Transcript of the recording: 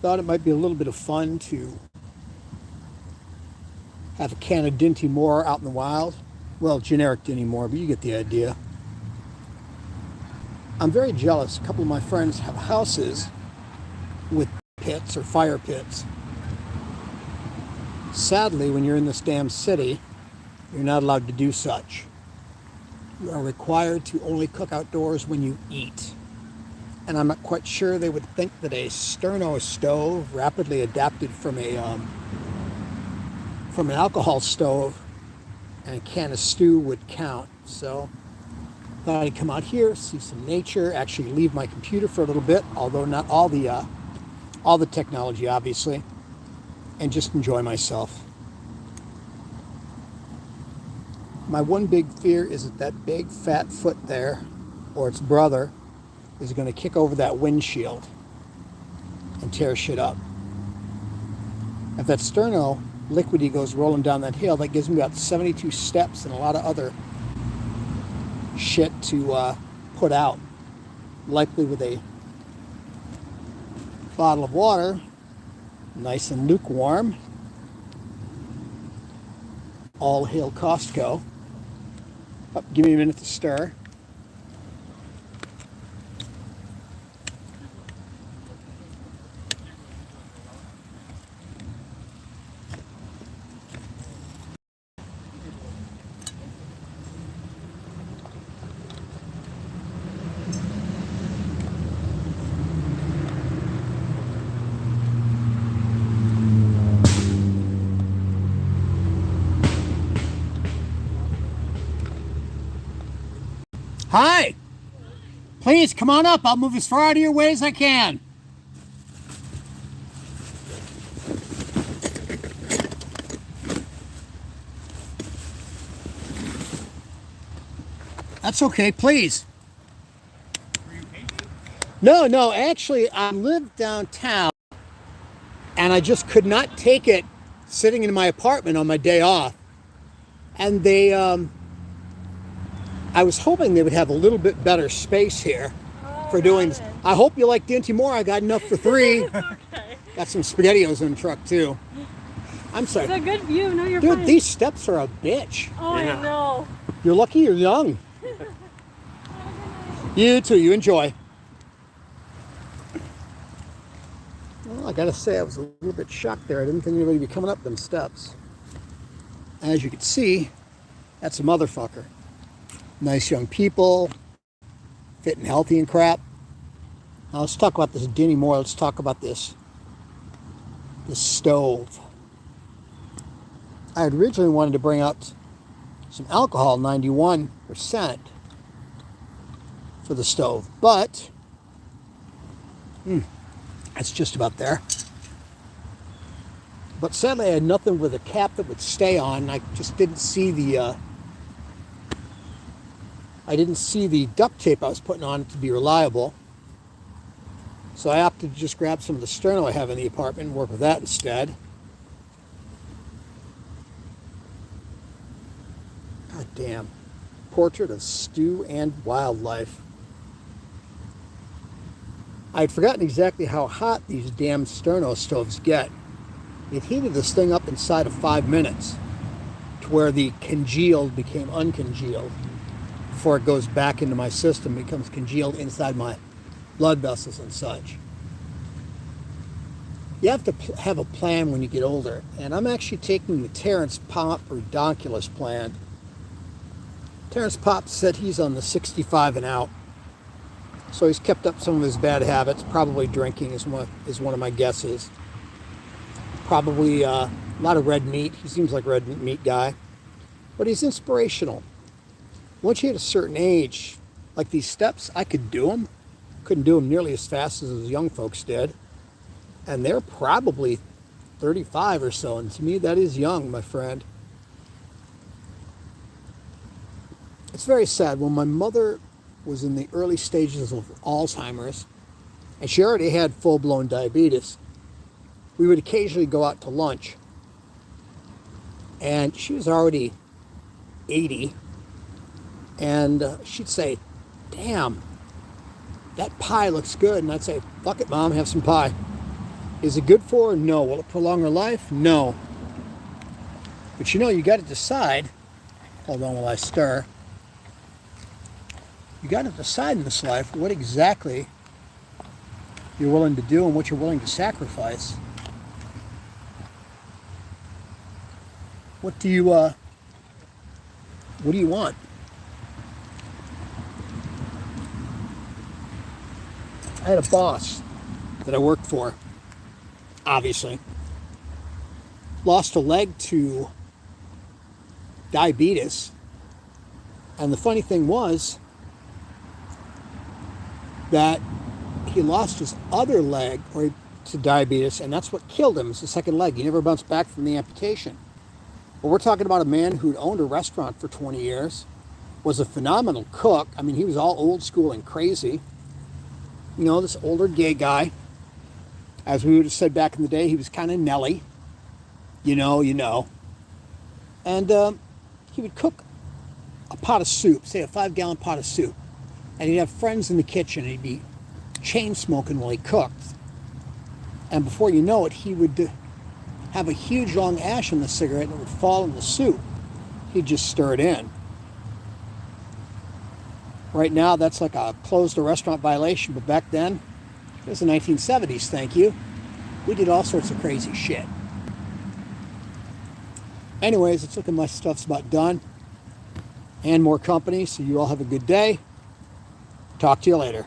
thought it might be a little bit of fun to have a can of Dinty Moore out in the wild. Well, generic Dinty Moore, but you get the idea. I'm very jealous. A couple of my friends have houses with pits or fire pits. Sadly, when you're in this damn city, you're not allowed to do such. You are required to only cook outdoors when you eat. And I'm not quite sure they would think that a sterno stove, rapidly adapted from an alcohol stove, and a can of stew would count. So thought I'd come out here, see some nature, actually leave my computer for a little bit, although not all the technology, obviously, and just enjoy myself. My one big fear is that big fat foot there, or its brother, is going to kick over that windshield and tear shit up. If that sterno liquidy goes rolling down that hill, that gives me about 72 steps and a lot of other shit to put out. Likely with a bottle of water, nice and lukewarm. All hail Costco. Oh, give me a minute to stir. Hi! Please, come on up. I'll move as far out of your way as I can. That's okay, please. No, actually, I live downtown, and I just could not take it sitting in my apartment on my day off. And I was hoping they would have a little bit better space here for doing this. I hope you like Dinty Moore. I got enough for 3. Okay. Got some SpaghettiOs in the truck, too. I'm sorry. It's a good view. No, you're Dude, fine. these steps are a bitch. Oh, yeah. I know. You're lucky you're young. You too. You enjoy. Well, I gotta say, I was a little bit shocked there. I didn't think anybody would be coming up them steps. As you can see, that's a motherfucker. Nice young people, fit and healthy and crap. Now let's talk about this Dinty Moore. Let's talk about this stove. I had originally wanted to bring out some alcohol, 91%, for the stove, but that's just about there. But sadly, I had nothing with a cap that would stay on. I just didn't see the duct tape I was putting on it to be reliable. So I opted to just grab some of the sterno I have in the apartment and work with that instead. God damn. Portrait of stew and wildlife. I had forgotten exactly how hot these damn sterno stoves get. It heated this thing up inside of 5 minutes to where the congealed became uncongealed. Before it goes back into my system, it becomes congealed inside my blood vessels and such. You have to have a plan when you get older, and I'm actually taking the Terrence Pop redonkulous plan. Terrence Pop said he's on the 65 and out, so he's kept up some of his bad habits. Probably drinking is one of my guesses. Probably a lot of red meat. He seems like a red meat guy, but he's inspirational. Once you hit a certain age, like these steps, I could do them. Couldn't do them nearly as fast as those young folks did. And they're probably 35 or so. And to me, that is young, my friend. It's very sad. When my mother was in the early stages of Alzheimer's, and she already had full-blown diabetes, we would occasionally go out to lunch. And she was already 80. And she'd say, damn, that pie looks good. And I'd say, fuck it, Mom, have some pie. Is it good for her? No. Will it prolong her life? No. But you got to decide. Hold on while I stir. You got to decide in this life what exactly you're willing to do and what you're willing to sacrifice. What do you want? I had a boss that I worked for, obviously. Lost a leg to diabetes. And the funny thing was that he lost his other leg to diabetes, and that's what killed him, is the second leg. He never bounced back from the amputation. But we're talking about a man who'd owned a restaurant for 20 years, was a phenomenal cook. I mean, he was all old school and crazy. This older gay guy. As we would have said back in the day, he was kind of Nelly. And he would cook a pot of soup, say a 5-gallon pot of soup. And he'd have friends in the kitchen, and he'd be chain smoking while he cooked. And before you know it, he would have a huge long ash in the cigarette, and it would fall in the soup. He'd just stir it in. Right now, that's like a closed a restaurant violation, but back then, it was the 1970s, thank you. We did all sorts of crazy shit. Anyways, it's looking like my stuff's about done. And more company, so you all have a good day. Talk to you later.